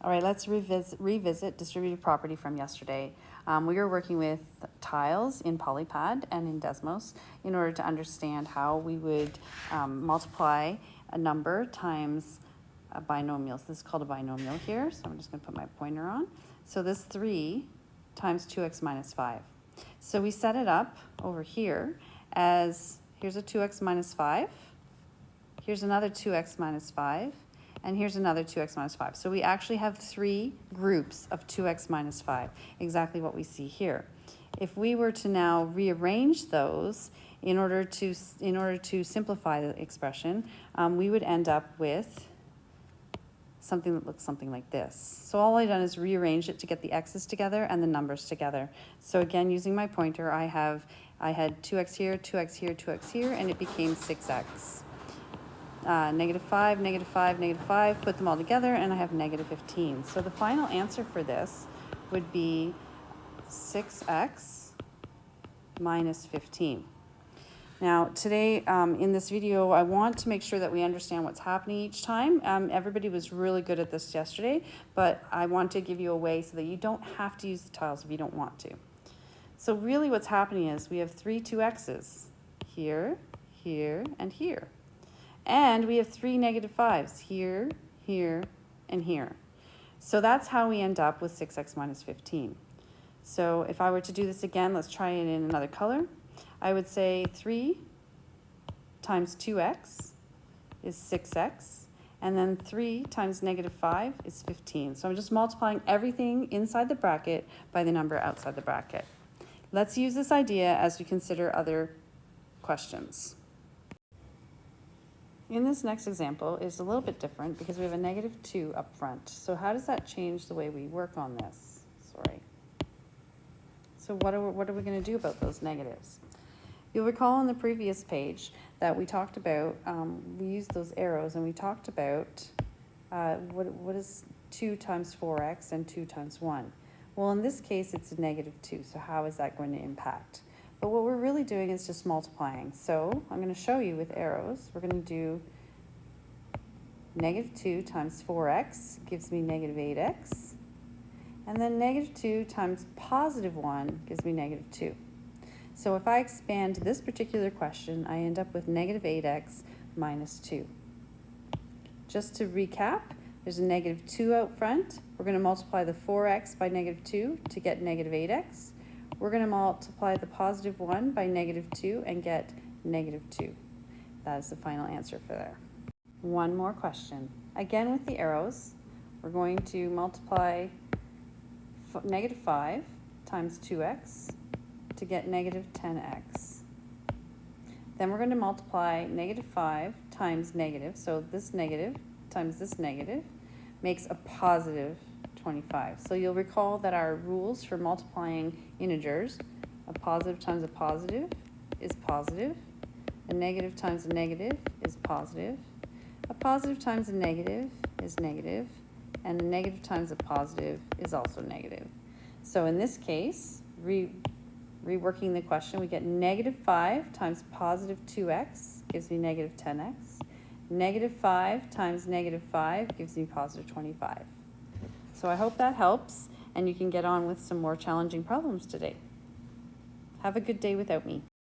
All right, let's revisit distributive property from yesterday. We were working with tiles in Polypad and in Desmos in order to understand how we would multiply a number times a binomial. So this is called a binomial here, so I'm just going to put my pointer on. So this 3 times 2x minus 5. So we set it up over here as, here's a 2x minus 5, here's another 2x minus 5, and here's another 2x minus 5. So we actually have 3 groups of 2x minus 5, exactly what we see here. If we were to now rearrange those in order to simplify the expression, we would end up with something that looks something like this. So all I've done is rearrange it to get the x's together and the numbers together. So again, using my pointer, I had 2x here, 2x here, 2x here, and it became 6x. Negative 5, negative 5, negative 5, put them all together, and I have negative 15. So the final answer for this would be 6x minus 15. Now, today in this video, I want to make sure that we understand what's happening each time. Everybody was really good at this yesterday, but I want to give you a way so that you don't have to use the tiles if you don't want to. So really what's happening is we have 3 2x's, here, here, and here. And we have 3 negative 5's, here, here, and here. So that's how we end up with 6x minus 15. So if I were to do this again, let's try it in another color. I would say 3 times 2x is 6x, and then 3 times negative 5 is 15. So I'm just multiplying everything inside the bracket by the number outside the bracket. Let's use this idea as we consider other questions. In this next example is a little bit different because we have a negative 2 up front. So how does that change the way we work on this? Sorry. So what are we going to do about those negatives? You'll recall on the previous page that we talked about, we used those arrows and we talked about what is 2 times 4x and 2 times 1. Well, in this case, it's a negative 2, so how is that going to impact? But what we're really doing is just multiplying. So I'm going to show you with arrows. We're going to do negative 2 times 4x gives me negative 8x. And then negative 2 times positive 1 gives me negative 2. So if I expand this particular question, I end up with negative 8x minus 2. Just to recap, there's a negative 2 out front. We're going to multiply the 4x by negative 2 to get negative 8x. We're going to multiply the positive 1 by negative 2 and get negative 2. That is the final answer for there. One more question. Again with the arrows, we're going to multiply negative 5 times 2x to get negative 10x. Then we're going to multiply negative 5 times negative, so this negative times this negative makes a positive 25. So you'll recall that our rules for multiplying integers, a positive times a positive is positive, a negative times a negative is positive, a positive times a negative is negative, and a negative times a positive is also negative. So in this case, reworking the question, we get negative 5 times positive 2x gives me negative 10x. Negative 5 times negative 5 gives me positive 25. So I hope that helps, and you can get on with some more challenging problems today. Have a good day without me.